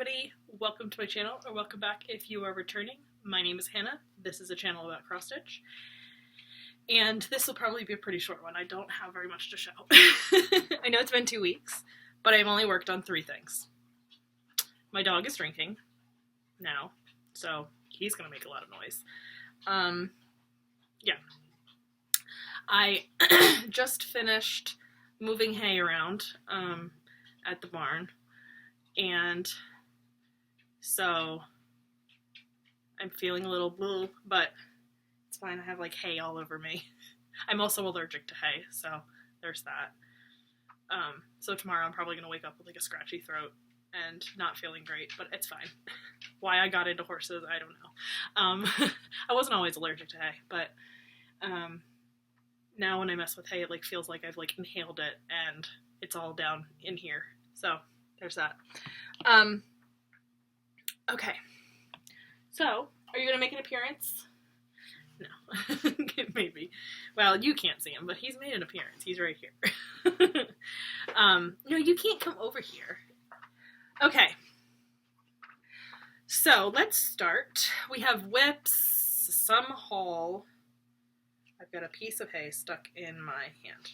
everybody, welcome to my channel, or welcome back if you are returning. My name is Hannah. This is a channel about cross stitch, and this will probably be a pretty short one. I don't have very much to show. I know it's been 2 weeks, but I've only worked on 3 things. My dog is drinking now, so he's gonna make a lot of noise. Yeah. I just finished moving hay around at the barn, and so I'm feeling a little blue, but it's fine. I have like hay all over me. I'm also allergic to hay, so there's that. So tomorrow I'm probably gonna wake up with like a scratchy throat and not feeling great, but it's fine. Why I got into horses, I don't know. I wasn't always allergic to hay, but now when I mess with hay, it like feels like I've like inhaled it and it's all down in here. So there's that. Okay. So, are you gonna make an appearance? No. Maybe. Well, you can't see him, but he's made an appearance. He's right here. No, you can't come over here. Okay. So, let's start. We have whips, some haul. I've got a piece of hay stuck in my hand.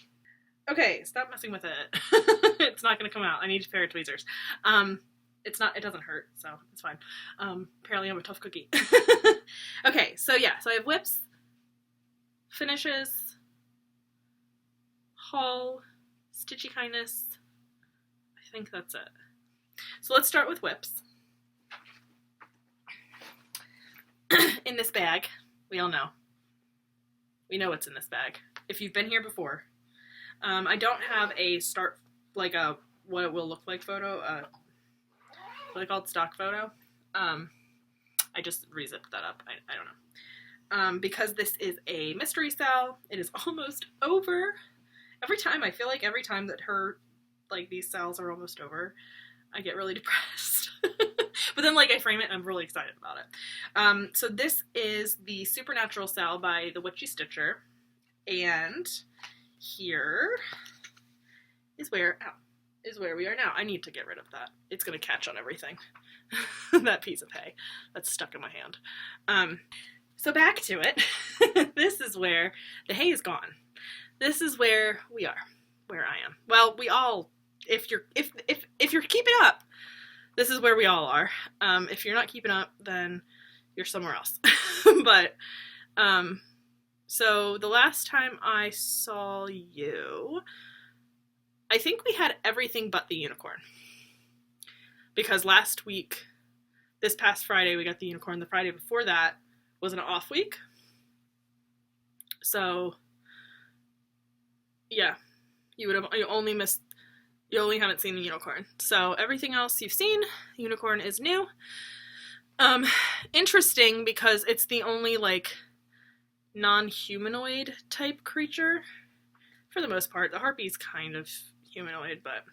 Okay, stop messing with it. It's not gonna come out. I need a pair of tweezers. It doesn't hurt, so it's fine. Apparently I'm a tough cookie. Okay, so yeah, so I have whips, finishes, haul, stitchy kindness. I think that's it. So let's start with whips. In this bag, we all know. We know what's in this bag. If you've been here before. I don't have a what it will look like photo, what are they called, stock photo. I just re-zipped that up. I don't know. Because this is a mystery sale, it is almost over. I feel like every time that these sales are almost over, I get really depressed. But then I frame it and I'm really excited about it. So this is the Supernatural sale by the Witchy Stitcher, and here is where we are now. I need to get rid of that. It's going to catch on everything. That piece of hay that's stuck in my hand. So back to it. This is where the hay is gone. This is where we are, where I am. Well, we all, if you're keeping up, this is where we all are. If you're not keeping up, then you're somewhere else. But, so the last time I saw you, I think we had everything but the unicorn. Because last week, this past Friday, we got the unicorn. The Friday before that was an off week. So, yeah, you only haven't seen the unicorn. So everything else you've seen, the unicorn is new. Interesting because it's the only non-humanoid type creature for the most part. The harpy's kind of humanoid, but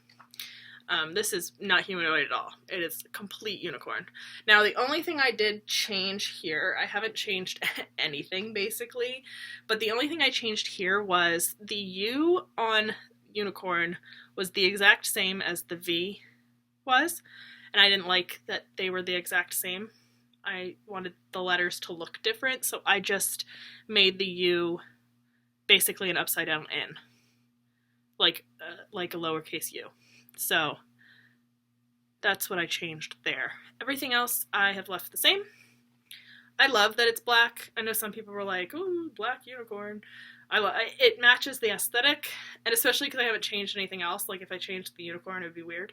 this is not humanoid at all. It is complete unicorn. Now the only thing I did change here, I haven't changed anything basically, but the only thing I changed here was the U on unicorn was the exact same as the V was, and I didn't like that they were the exact same. I wanted the letters to look different, so I just made the U basically an upside down N, like a lowercase u. So that's what I changed there. Everything else I have left the same. I love that it's black. I know some people were like, "Ooh, black unicorn." It matches the aesthetic, and especially because I haven't changed anything else. Like if I changed the unicorn, it would be weird.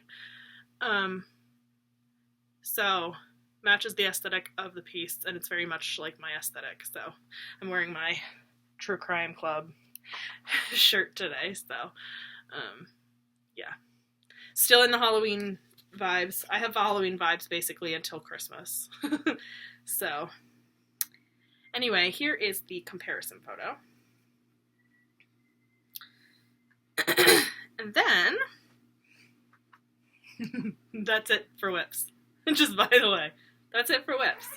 So matches the aesthetic of the piece, and it's very much like my aesthetic. So I'm wearing my True Crime Club shirt today. So yeah, still in the Halloween vibes. I have Halloween vibes basically until Christmas. So anyway, here is the comparison photo. And then that's it for whips. Just by the way, that's it for whips.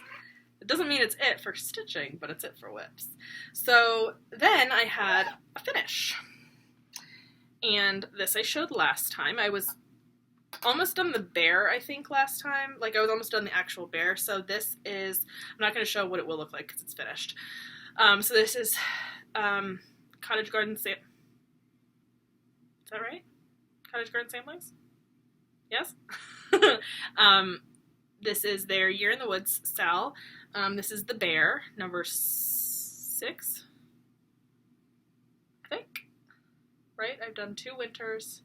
It doesn't mean it's it for stitching, but it's it for whips. So then I had a finish. And this I showed last time. I was almost done the bear, I think, last time. Like, I was almost done the actual bear. So this is, I'm not going to show what it will look like because it's finished. So this is Cottage Garden Is that right? Cottage Garden Samplings? Yes? This is their Year in the Woods Sal. This is the bear, number 6, I think. Right? I've done 2 winters.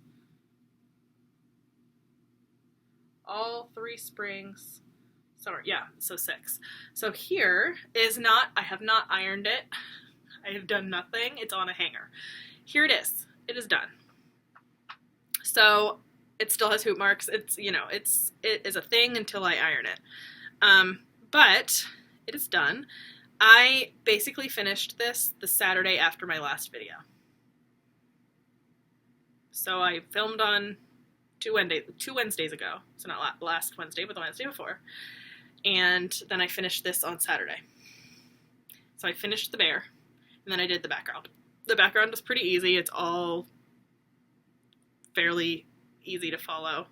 All 3 springs. Summer. Yeah, so 6. So here is not, I have not ironed it. I have done nothing. It's on a hanger. Here it is. It is done. So it still has hoop marks. It's, you know, it is a thing until I iron it. But it is done. I basically finished this the Saturday after my last video. So I filmed on 2 Wednesdays ago. So not last Wednesday, but the Wednesday before. And then I finished this on Saturday. So I finished the bear, and then I did the background. The background was pretty easy. It's all fairly easy to follow.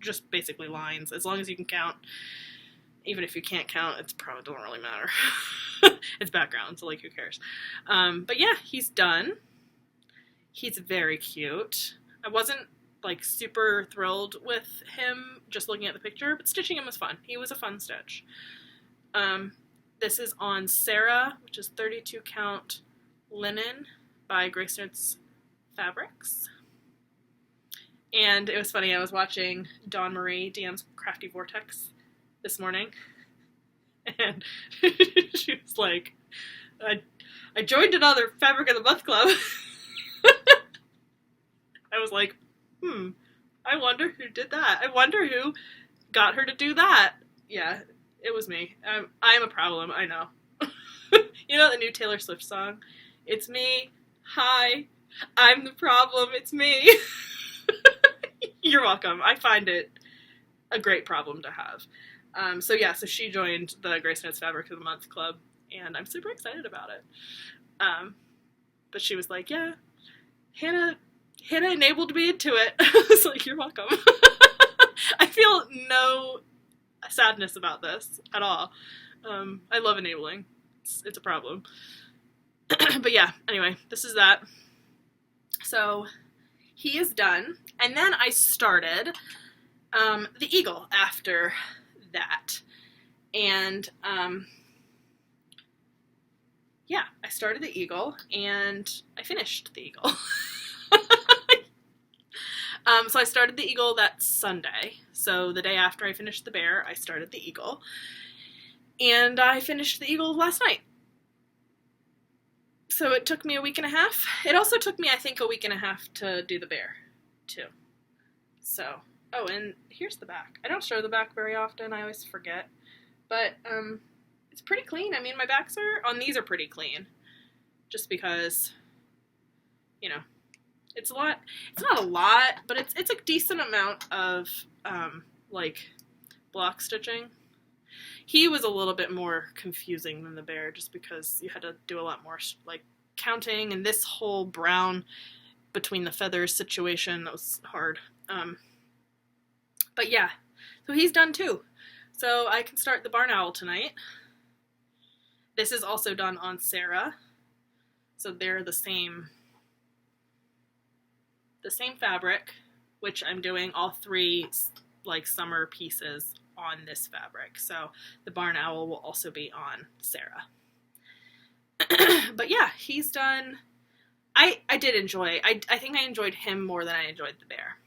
Just basically lines, as long as you can count. Even if you can't count, it probably doesn't really matter. It's background, so like, who cares? But yeah, he's done. He's very cute. I wasn't like super thrilled with him just looking at the picture, but stitching him was fun. He was a fun stitch. This is on Sarah, which is 32 count linen by Grace Nerds Fabrics. And it was funny, I was watching Dawn Marie DM's Crafty Vortex this morning, and she was like, I joined another Fabric of the Month club. I was like, I wonder who did that. I wonder who got her to do that. Yeah, it was me. I'm a problem, I know. You know the new Taylor Swift song? It's me. Hi. I'm the problem. It's me. You're welcome. I find it a great problem to have. So yeah, so she joined the Grace Notes Fabric of the Month club, and I'm super excited about it. But she was like, yeah, Hannah enabled me into it. I was like, you're welcome. I feel no sadness about this at all. I love enabling. It's a problem. But yeah, anyway, this is that. So he is done. And then I started the eagle after that. And yeah, I started the eagle and I finished the eagle. So I started the eagle that Sunday. So the day after I finished the bear, I started the eagle. And I finished the eagle last night. So it took me a week and a half. It also took me, I think, a week and a half to do the bear, too. So, oh, and here's the back. I don't show the back very often. I always forget. But it's pretty clean. I mean, my backs these are pretty clean. Just because, you know, it's a lot. It's not a lot, but it's a decent amount of, like, block stitching. He was a little bit more confusing than the bear just because you had to do a lot more, like, counting, and this whole brown between the feathers situation, that was hard. But yeah, so he's done too. So I can start the barn owl tonight. This is also done on Sarah. So they're the same fabric, which I'm doing all 3, like, summer pieces on this fabric. So the barn owl will also be on Sarah. But yeah, he's done. I did enjoy. I think I enjoyed him more than I enjoyed the bear.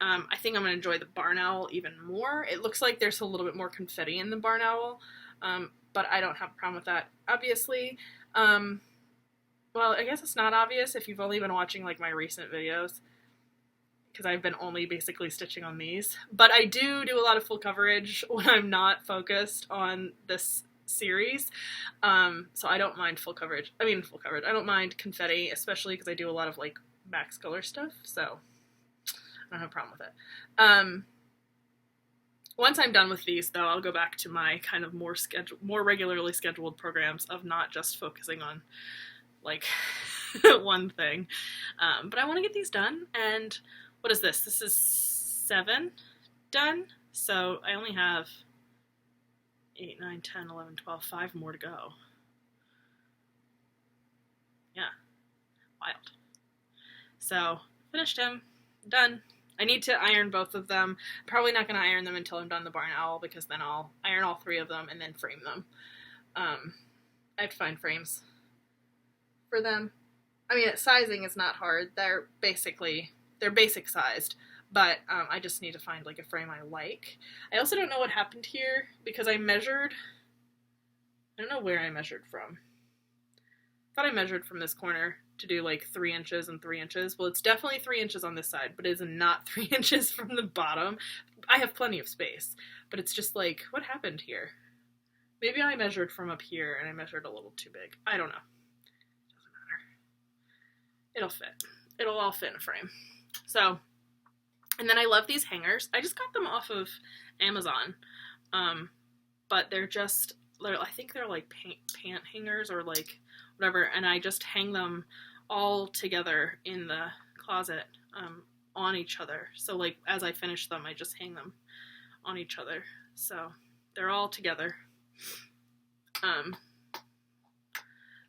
I think I'm going to enjoy the barn owl even more. It looks like there's a little bit more confetti in the barn owl, but I don't have a problem with that, obviously. Well, I guess it's not obvious if you've only been watching, like, my recent videos, because I've been only basically stitching on these. But I do a lot of full coverage when I'm not focused on this series. So I don't mind full coverage. I don't mind confetti, especially because I do a lot of, like, Max Color stuff, so I don't have a problem with it. Once I'm done with these, though, I'll go back to my kind of more regularly scheduled programs of not just focusing on, like, one thing. But I want to get these done, and what is this? This is 7 done, so I only have 8, 9, 10, 11, 12, 5 more to go. Yeah, wild. So, finished him, done. I need to iron both of them. I'm probably not going to iron them until I'm done the barn owl, because then I'll iron all 3 of them and then frame them. I have to find frames for them. I mean, sizing is not hard. They're basic sized, but I just need to find like a frame I like. I also don't know what happened here because I measured. I don't know where I measured from. I thought I measured from this corner to do like 3 inches and 3 inches. Well, it's definitely 3 inches on this side, but it is not 3 inches from the bottom. I have plenty of space, but it's just like, what happened here? Maybe I measured from up here and I measured a little too big. I don't know. Doesn't matter. It'll fit. It'll all fit in a frame. So, and then I love these hangers. I just got them off of Amazon, but I think they're like pant hangers or like whatever, and I just hang them all together in the closet on each other. So like as I finish them, I just hang them on each other. So they're all together.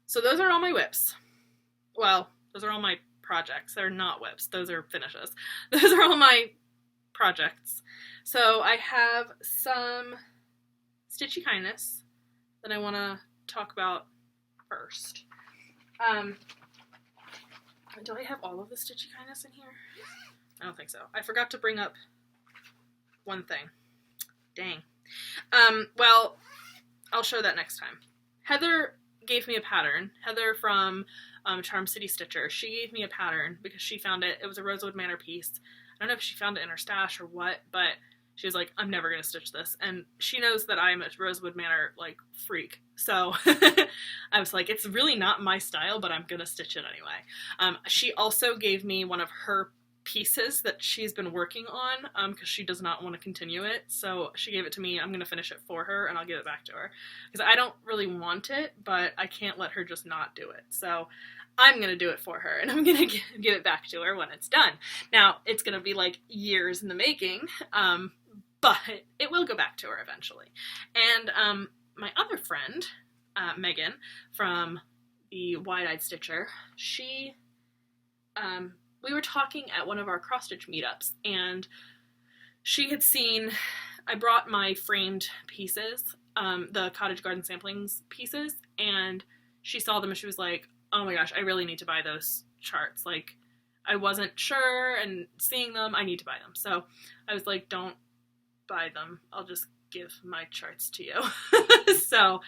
So those are all my WIPs. Well, those are all my projects. They're not WIPs. Those are finishes. Those are all my projects. So I have some Stitchy kindness that I want to talk about first. Do I have all of the Stitchy kindness in here? I don't think so. I forgot to bring up one thing. Dang. Well, I'll show that next time. Heather gave me a pattern. Heather from Charm City Stitcher. She gave me a pattern because she found it. It was a Rosewood Manor piece. I don't know if she found it in her stash or what, but she was like, I'm never going to stitch this. And she knows that I'm a Rosewood Manor, like, freak. So I was like, it's really not my style, but I'm going to stitch it anyway. She also gave me one of her pieces that she's been working on because she does not want to continue it. So she gave it to me. I'm going to finish it for her and I'll give it back to her. Because I don't really want it, but I can't let her just not do it. So I'm going to do it for her and I'm going to give it back to her when it's done. Now, it's going to be like years in the making, but it will go back to her eventually. And my other friend, Megan, from the Wide-Eyed Stitcher, she, we were talking at one of our cross-stitch meetups, and she had seen, I brought my framed pieces, the Cottage Garden Samplings pieces, and she saw them and she was like, oh my gosh, I really need to buy those charts. Like, I wasn't sure, and seeing them, I need to buy them. So I was like, don't buy them. I'll just give my charts to you. So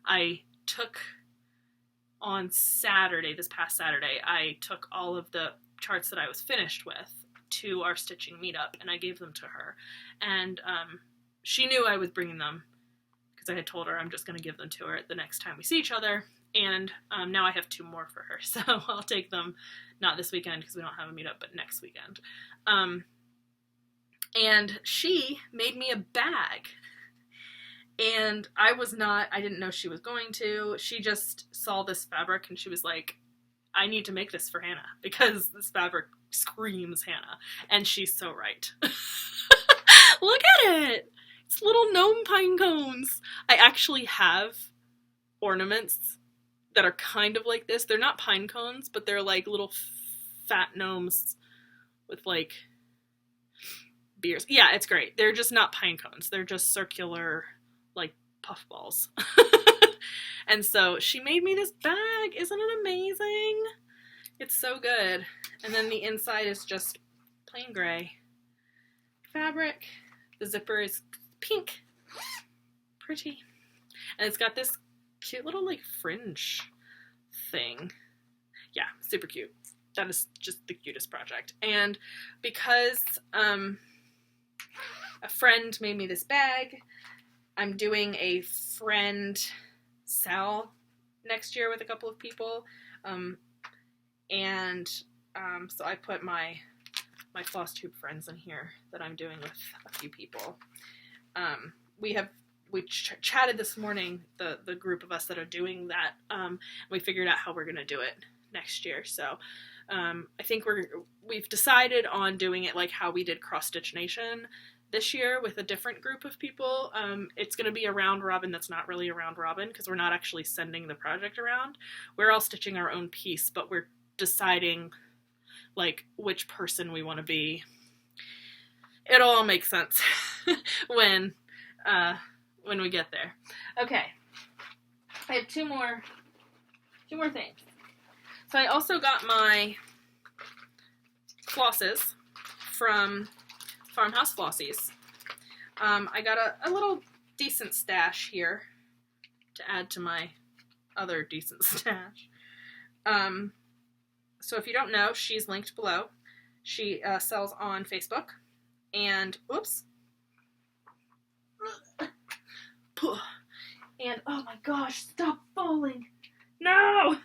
I took on Saturday, this past Saturday, I took all of the charts that I was finished with to our stitching meetup, and I gave them to her. And she knew I was bringing them because I had told her I'm just going to give them to her the next time we see each other. And now I have 2 more for her, so I'll take them, not this weekend because we don't have a meetup, but next weekend. And she made me a bag. And I didn't know she was going to. She just saw this fabric and she was like, I need to make this for Hannah because this fabric screams Hannah. And she's so right. Look at it. It's little gnome pine cones. I actually have ornaments that are kind of like this. They're not pine cones, but they're like little fat gnomes with like beers. Yeah, it's great. They're just not pine cones. They're just circular, like, puffballs. And so she made me this bag. Isn't it amazing? It's so good. And then the inside is just plain gray fabric. The zipper is pink. Pretty. And it's got this cute little, like, fringe thing. Yeah, super cute. That is just the cutest project. And because a friend made me this bag, I'm doing a friend sal next year with a couple of people. So I put my Flosstube friends in here that I'm doing with a few people. We chatted this morning, the group of us that are doing that. We figured out how we're going to do it next year. So I think we've decided on doing it like how we did Cross Stitch Nation this year with a different group of people. It's going to be a round robin that's not really a round robin because we're not actually sending the project around. We're all stitching our own piece, but we're deciding like which person we want to be. It'll all make sense when we get there. Okay, I have two more things. So I also got my flosses from Farmhouse Flossies. I got a little decent stash here to add to my other decent stash. So if you don't know, she's linked below. She sells on Facebook. And, oops. And, oh my gosh, stop falling. No!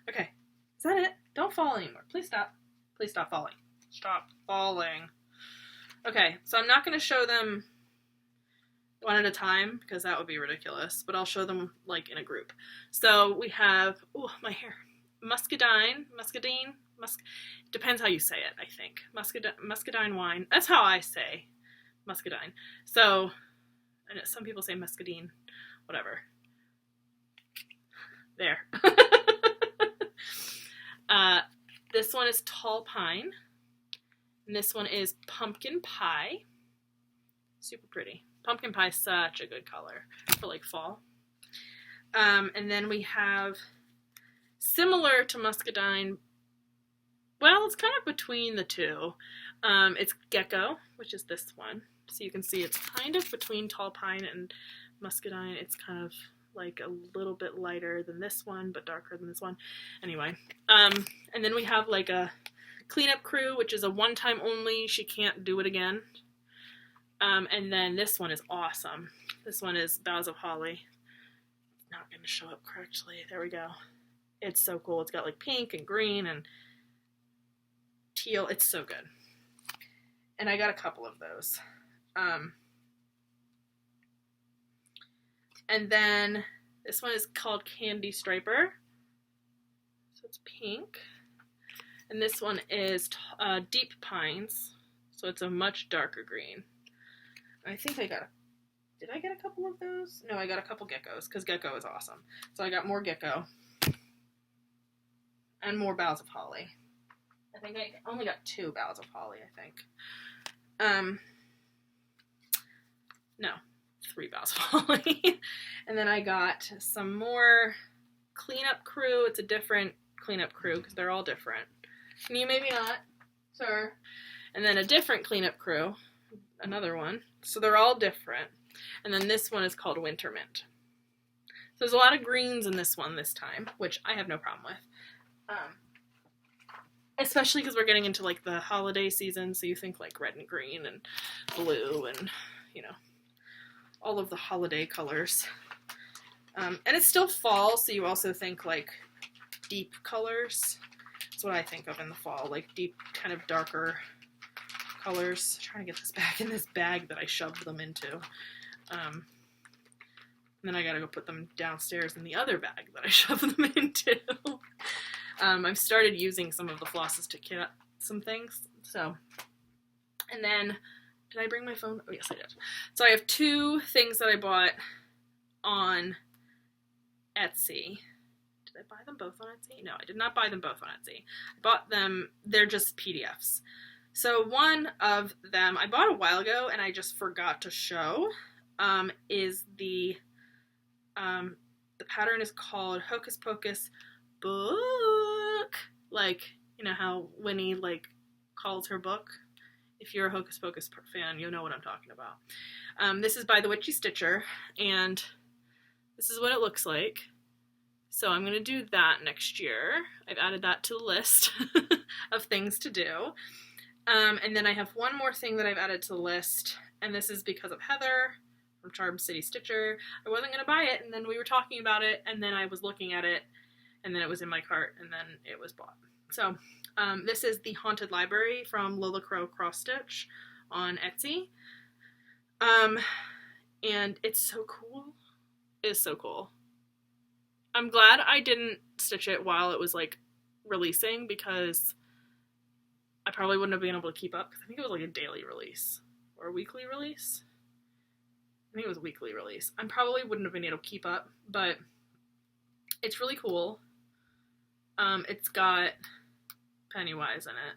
Okay. Is that it? Don't fall anymore. Please stop. Please stop falling. Stop falling. Okay, so I'm not going to show them one at a time because that would be ridiculous, but I'll show them like in a group. So we have, oh, my hair. Muscadine, depends how you say it, I think. Muscadine wine. That's how I say muscadine. So, and some people say muscadine, whatever. There. This one is tall pine. And this one is pumpkin pie. Super pretty. Pumpkin pie is such a good color for like fall. And then we have similar to muscadine. Well, it's kind of between the two. It's gecko, which is this one. So you can see it's kind of between tall pine and muscadine. It's kind of like a little bit lighter than this one, but darker than this one. Anyway, and then we have like a cleanup crew, which is a one-time only. She can't do it again. And then this one is awesome. This one is Boughs of Holly. Not going to show up correctly. There we go. It's so cool. It's got like pink and green and teal. It's so good. And I got a couple of those. And then this one is called Candy Striper. So it's pink. And this one is Deep Pines. So it's a much darker green. I think did I get a couple of those? No, I got a couple geckos because gecko is awesome. So I got more gecko and more Boughs of Holly. I think I only got 2 Boughs of Holly, I think. No, 3 Boughs of Holly. And then I got some more cleanup crew. It's a different cleanup crew because they're all different. And you maybe not, sir. And then a different cleanup crew, another one. So they're all different. And then this one is called Winter Mint. So there's a lot of greens in this one this time, which I have no problem with. Especially because we're getting into like the holiday season, so you think like red and green and blue and, you know, all of the holiday colors. And it's still fall, so you also think like deep colors. That's what I think of in the fall, like deep, kind of darker colors. I'm trying to get this back in this bag that I shoved them into. And then I gotta go put them downstairs in the other bag that I shoved them into. I've started using some of the flosses to kit up some things. So, and then, did I bring my phone? Oh, yes, I did. So I have 2 things that I bought on Etsy. Did I buy them both on Etsy? No, I did not buy them both on Etsy. I bought them, they're just PDFs. So one of them I bought a while ago and I just forgot to show, is the pattern is called Hocus Pocus Book. Like, you know how Winnie like calls her book? If you're a Hocus Pocus fan, you'll know what I'm talking about. This is by the Witchy Stitcher, and this is what it looks like. So I'm going to do that next year. I've added that to the list of things to do. And then I have one more thing that I've added to the list, and this is because of Heather from Charm City Stitcher. I wasn't going to buy it, and then we were talking about it, and then I was looking at it, and then it was in my cart, and then it was bought. So this is the Haunted Library from Lola Crow Cross Stitch on Etsy. And it's so cool. It is so cool. I'm glad I didn't stitch it while it was like releasing, because I probably wouldn't have been able to keep up, because I think it was like a daily release or a weekly release. I think it was a weekly release. I probably wouldn't have been able to keep up, but it's really cool. It's got Pennywise in it.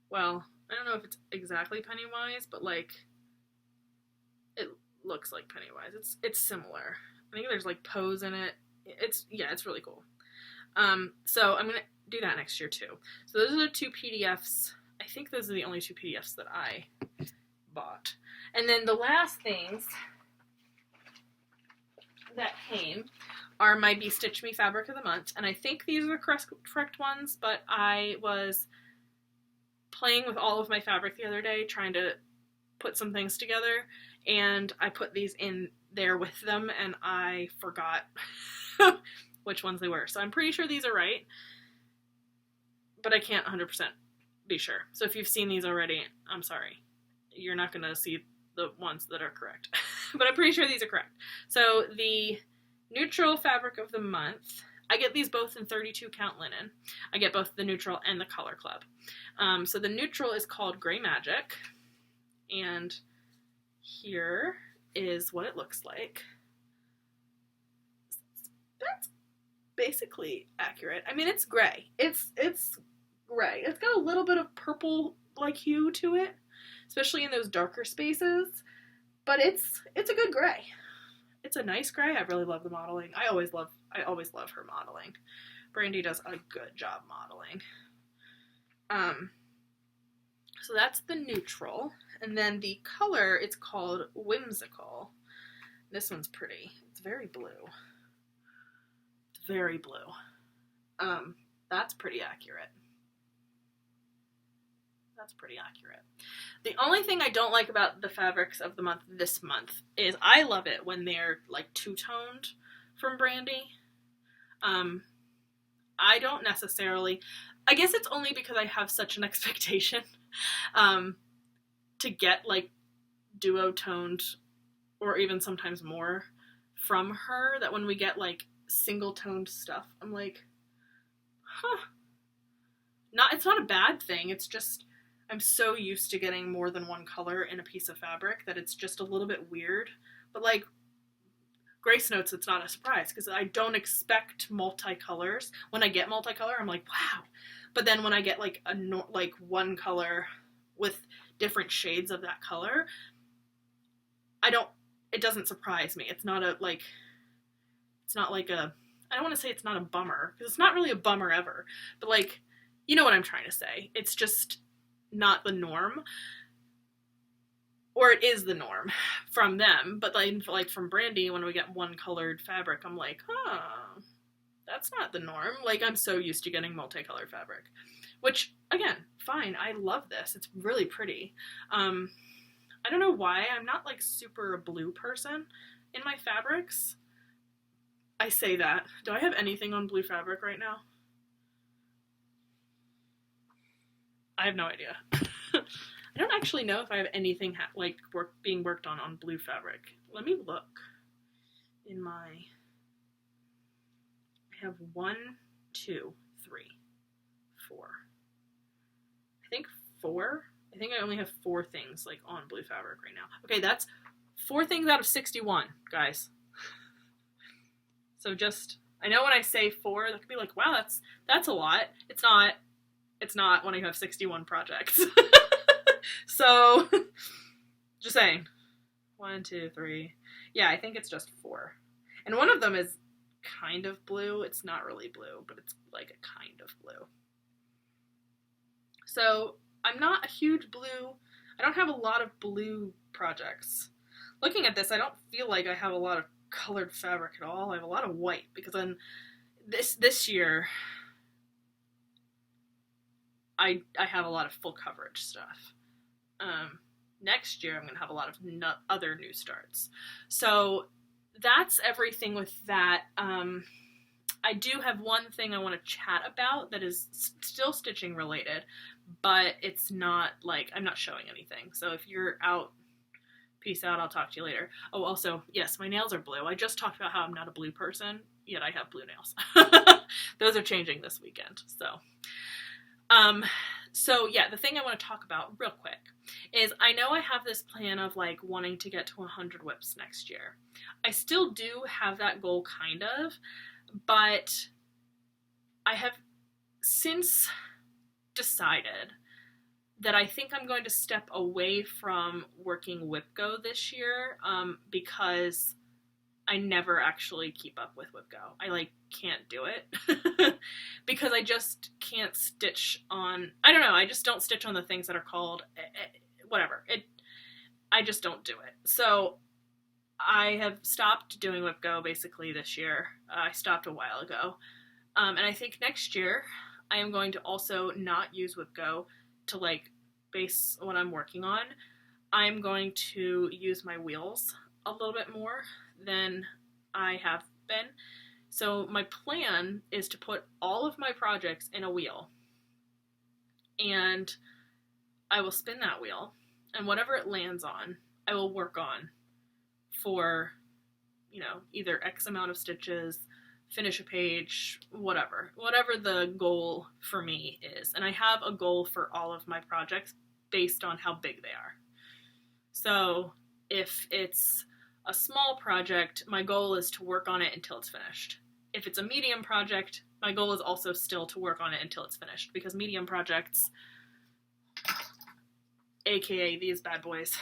Well, I don't know if it's exactly Pennywise, but like it looks like Pennywise. It's similar. I think there's like Pose in it. It's really cool. So I'm gonna do that next year too. So those are the 2 PDFs. I think those are the only 2 PDFs that I bought. And then the last things that came are my Be Stitch Me Fabric of the Month, and I think these are the correct ones, but I was playing with all of my fabric the other day, trying to put some things together, and I put these in there with them, and I forgot which ones they were. So I'm pretty sure these are right, but I can't 100% be sure. So if you've seen these already, I'm sorry. You're not going to see the ones that are correct. But I'm pretty sure these are correct. So the neutral fabric of the month, I get these both in 32 count linen. I get both the neutral and the Color Club. So the neutral is called Gray Magic, and here is what it looks like. That's basically accurate. I mean, it's gray. It's gray. It's got a little bit of purple like hue to it, especially in those darker spaces, but it's a good gray. It's a nice gray. I really love the modeling. I always love her modeling. Brandy does a good job modeling. So that's the neutral, and then the color, it's called Whimsical. This one's pretty. It's very blue. It's very blue. That's pretty accurate. That's pretty accurate. The only thing I don't like about the fabrics of the month this month is I love it when they're like two-toned from Brandy. I don't necessarily, I guess it's only because I have such an expectation to get like duo-toned or even sometimes more from her, that when we get like single-toned stuff, I'm like, huh. It's not a bad thing, it's just I'm so used to getting more than one color in a piece of fabric that it's just a little bit weird. But like Grace notes, it's not a surprise because I don't expect multicolors. When I get multicolor, I'm like, wow. But then when I get like one color with different shades of that color, it doesn't surprise me. It's not like a, I don't want to say it's not a bummer, because it's not really a bummer ever, but like, you know what I'm trying to say. It's just not the norm, or it is the norm from them, but like from Brandy, when we get one colored fabric, I'm like, huh, that's not the norm. Like, I'm so used to getting multicolored fabric, which again, fine. I love this. It's really pretty. I don't know why I'm not like super a blue person in my fabrics. I say that. Do I have anything on blue fabric right now? I have no idea. I don't actually know if I have anything being worked on blue fabric. Let me look in my, I have 1, 2, 3, 4. I think 4. I think I only have 4 things like on blue fabric right now. Okay, that's 4 things out of 61, guys. So just, I know when I say 4, that could be like, wow, that's a lot. It's not. It's not when you have 61 projects. So, just saying. 1, 2, 3. Yeah, I think it's just 4. And one of them is kind of blue. It's not really blue, but it's like a kind of blue. So, I'm not a huge blue. I don't have a lot of blue projects. Looking at this, I don't feel like I have a lot of colored fabric at all. I have a lot of white, because then this year I have a lot of full coverage stuff. Next year I'm going to have a lot of other new starts. So that's everything with that. I do have one thing I want to chat about that is still stitching related, but it's not like, I'm not showing anything. So if you're out Peace out. I'll talk to you later. Oh, also, yes, my nails are blue. I just talked about how I'm not a blue person, yet I have blue nails. Those are changing this weekend. So yeah, the thing I want to talk about real quick is I know I have this plan of like wanting to get to 100 WIPs next year. I still do have that goal kind of, but I have since decided that I think I'm going to step away from working WIP Go this year because I never actually keep up with WIP Go. I like can't do it because I just can't stitch on, I don't know, I just don't stitch on the things that are called whatever. I just don't do it. So I have stopped doing WIP Go basically this year. I stopped a while ago. And I think next year I am going to also not use WIP Go to like base what I'm working on. I'm going to use my wheels a little bit more than I have been. So my plan is to put all of my projects in a wheel, and I will spin that wheel, and whatever it lands on, I will work on for, you know, either X amount of stitches, finish a page, whatever the goal for me is. And I have a goal for all of my projects based on how big they are. So if it's a small project, my goal is to work on it until it's finished. If it's a medium project, my goal is also still to work on it until it's finished, because medium projects, aka these bad boys,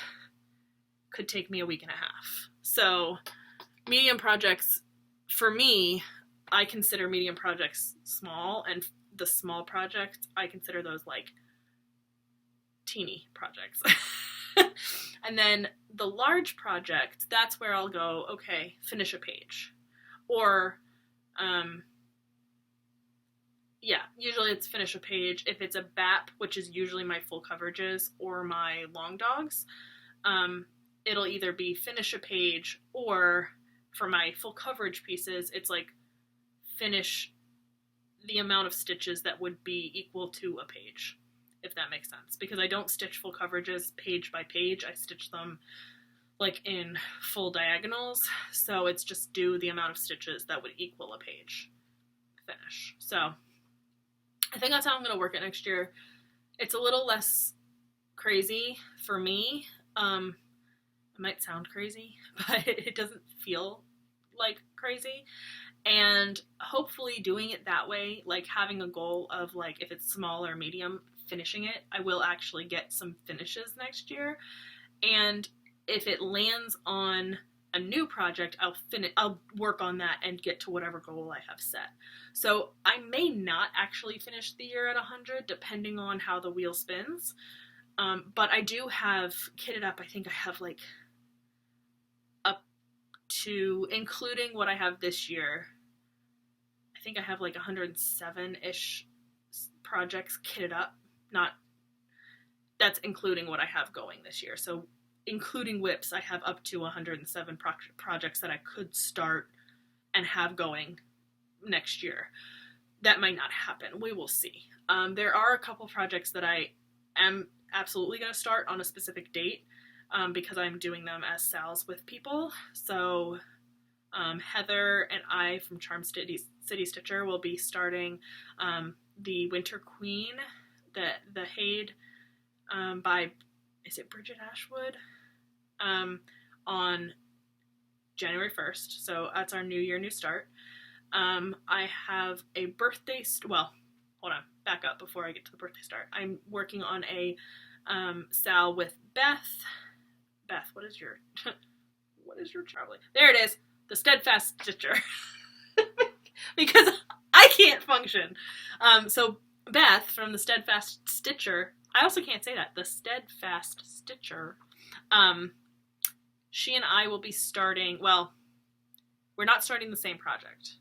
could take me a week and a half. So medium projects, for me, I consider medium projects small, and the small projects, I consider those like teeny projects. And then the large project, that's where I'll go, okay, finish a page. Or, yeah, usually it's finish a page. If it's a BAP, which is usually my full coverages, or my long dogs, it'll either be finish a page, or for my full coverage pieces, it's like finish the amount of stitches that would be equal to a page, if that makes sense. Because I don't stitch full coverages page by page, I stitch them like in full diagonals, so it's just do the amount of stitches that would equal a page finish. So I think that's how I'm going to work it next year. It's a little less crazy for me. It might sound crazy, but it doesn't feel like crazy. And hopefully doing it that way, like having a goal of like, if it's small or medium, finishing it, I will actually get some finishes next year. And if it lands on a new project, I'll work on that and get to whatever goal I have set. So I may not actually finish the year at 100, depending on how the wheel spins. But I do have kitted up, I think I have like up to, including what I have this year, I think I have like 107-ish projects kitted up. That's including what I have going this year. So including WIPs, I have up to 107 projects that I could start and have going next year. That might not happen. We will see. There are a couple projects that I am absolutely going to start on a specific date because I'm doing them as sals with people. So Heather and I from Charm City Stitcher will be starting the Winter Queen, the Haid by, is it Bridget Ashwood? On January 1st. So that's our new year, new start. I have a birthday, well, hold on, back up before I get to the birthday start. I'm working on a sal with Beth. Beth, what is your traveling? There it is, the Steadfast Stitcher. Because I can't function. So Beth from the Steadfast Stitcher, I also can't say that, the Steadfast Stitcher, she and I will be starting, well, we're not starting the same project.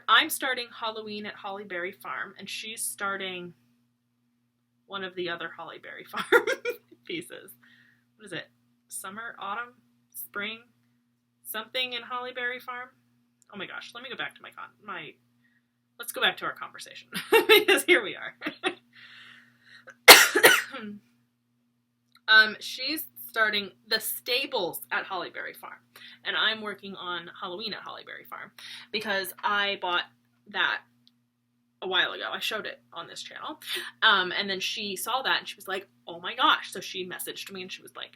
I'm starting Halloween at Hollyberry Farm, and she's starting one of the other Hollyberry Farm pieces. What is it? Summer, autumn, spring, something in Hollyberry Farm? Oh my gosh, let me go back to let's go back to our conversation, because here we are. She's starting the stables at Hollyberry Farm. And I'm working on Halloween at Hollyberry Farm because I bought that a while ago. I showed it on this channel. And then she saw that and she was like, oh my gosh. So she messaged me and she was like,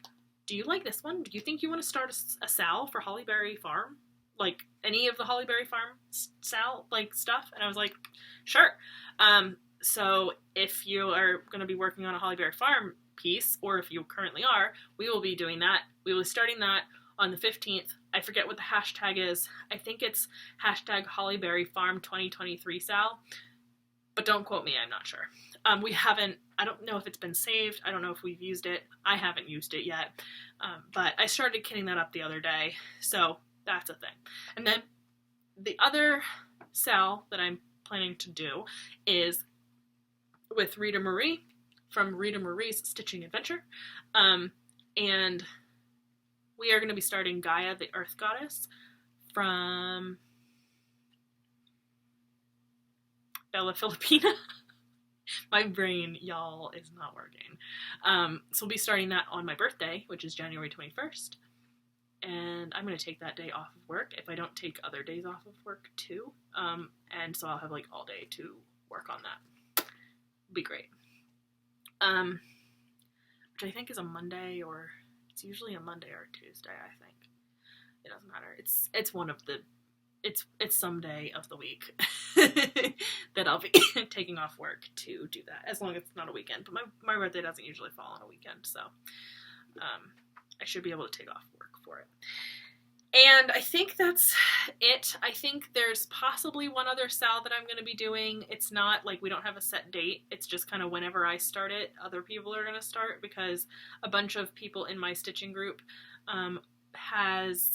do you like this one? Do you think you want to start a sal for Hollyberry Farm? Like any of the Hollyberry Farm sal like stuff? And I was like, sure. So if you are going to be working on a Hollyberry Farm piece, or if you currently are, we will be doing that. We will be starting that on the 15th. I forget what the hashtag is. I think it's hashtag Hollyberry Farm 2023 sal, but don't quote me, I'm not sure. We haven't, I don't know if it's been saved. I don't know if we've used it. I haven't used it yet, but I started kitting that up the other day, so that's a thing. And then the other sal that I'm planning to do is with Rita Marie from Rita Marie's Stitching Adventure. And we are going to be starting Gaia, the Earth Goddess, from Bella Filipina. My brain, y'all, is not working. So we'll be starting that on my birthday, which is January 21st. And I'm going to take that day off of work if I don't take other days off of work too. And so I'll have like all day to work on that. It'll be great. Which I think is a Monday, or it's usually a Monday or a Tuesday, I think. It doesn't matter. It's one of the, it's some day of the week that I'll be taking off work to do that, as long as it's not a weekend. But my birthday doesn't usually fall on a weekend, so I should be able to take off work for it. And I think that's it. I think there's possibly one other sal that I'm going to be doing. It's not like we don't have a set date. It's just kind of whenever I start it, other people are going to start, because a bunch of people in my stitching group has,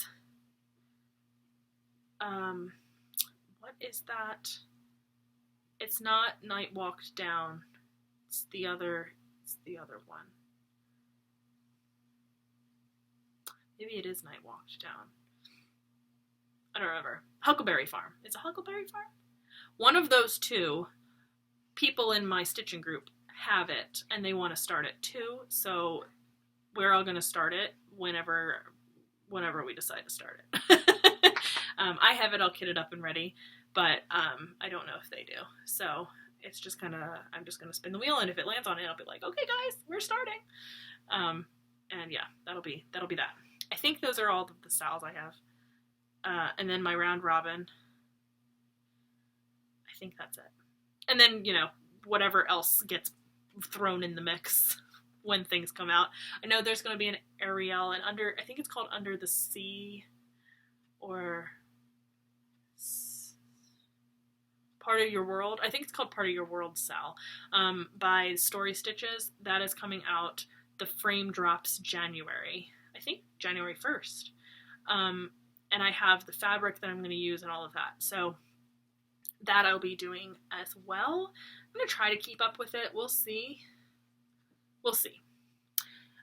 what is that? It's not Night Walked Down. It's the other one. Maybe it is Night Walked Down. I don't remember. Huckleberry Farm. It's a Huckleberry Farm? One of those two people in my stitching group have it, and they want to start it too, so we're all going to start it whenever we decide to start it. I have it all kitted up and ready, but I don't know if they do. So it's just kind of, I'm just going to spin the wheel, and if it lands on it, I'll be like, okay guys, we're starting. And yeah, that'll be that. I think those are all the sals I have. And then my round robin. I think that's it. And then, you know, whatever else gets thrown in the mix when things come out. I know there's going to be an Ariel and I think it's called Under the Sea, or Part of Your World. I think it's called Part of Your World sal, by Story Stitches. That is coming out. The frame drops January. I think January 1st. And I have the fabric that I'm going to use and all of that. So that I'll be doing as well. I'm going to try to keep up with it. We'll see. We'll see.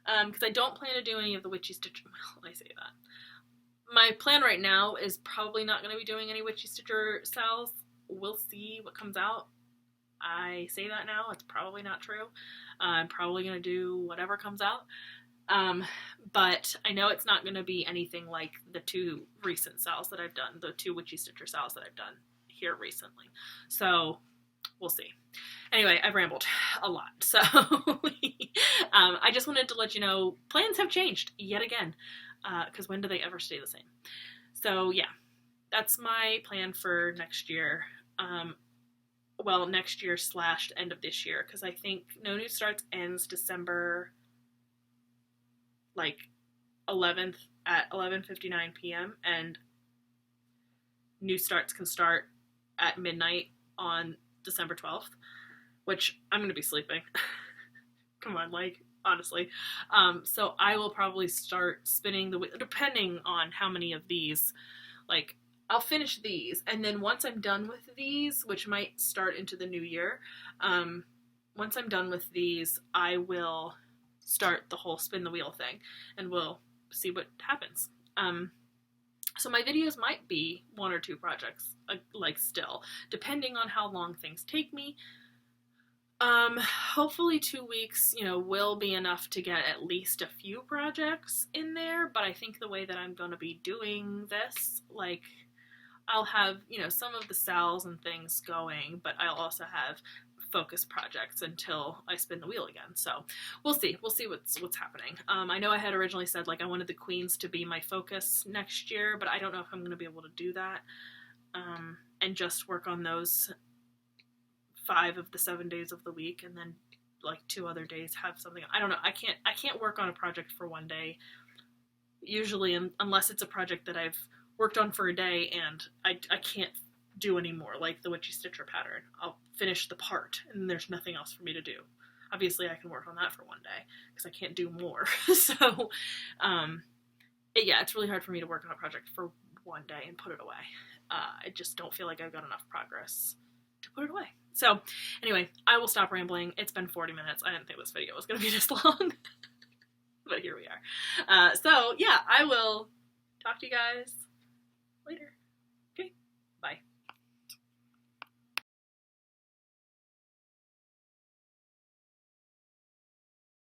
Because I don't plan to do any of the Witchy Stitcher. Well, I say that. My plan right now is probably not going to be doing any Witchy Stitcher sals. We'll see what comes out. I say that now. It's probably not true. I'm probably going to do whatever comes out. But I know it's not going to be anything like the two recent sals that I've done, the two Witchy Stitcher sals that I've done here recently. So we'll see. Anyway, I've rambled a lot. So I just wanted to let you know plans have changed yet again, because when do they ever stay the same? So yeah, that's my plan for next year. Well, next year / end of this year, because I think No New Starts ends December like 11th at 11:59 p.m. and New Starts can start at midnight on December 12th, which I'm going to be sleeping. Come on, like, honestly. So I will probably start spinning depending on how many of these, like, I'll finish these, and then once I'm done with these, which might start into the new year, once I'm done with these, I will start the whole spin the wheel thing, and we'll see what happens. So my videos might be 1 or 2 projects, like, still, depending on how long things take me. Hopefully 2 weeks, will be enough to get at least a few projects in there, but I think the way that I'm going to be doing this, like, I'll have, some of the sales and things going, but I'll also have focus projects until I spin the wheel again. So we'll see. We'll see what's happening. I know I had originally said, like, I wanted the queens to be my focus next year, but I don't know if I'm going to be able to do that. And just work on those 5 of the 7 days of the week, and then like 2 other days have something. I don't know. I can't work on a project for one day usually, unless it's a project that I've worked on for a day and I can't do anymore, like the Witchy Stitcher pattern. I'll finish the part and there's nothing else for me to do. Obviously I can work on that for one day because I can't do more. So it's really hard for me to work on a project for one day and put it away. I just don't feel like I've got enough progress to put it away. So anyway, I will stop rambling. It's been 40 minutes. I didn't think this video was going to be this long. But here we are. So yeah, I will talk to you guys later.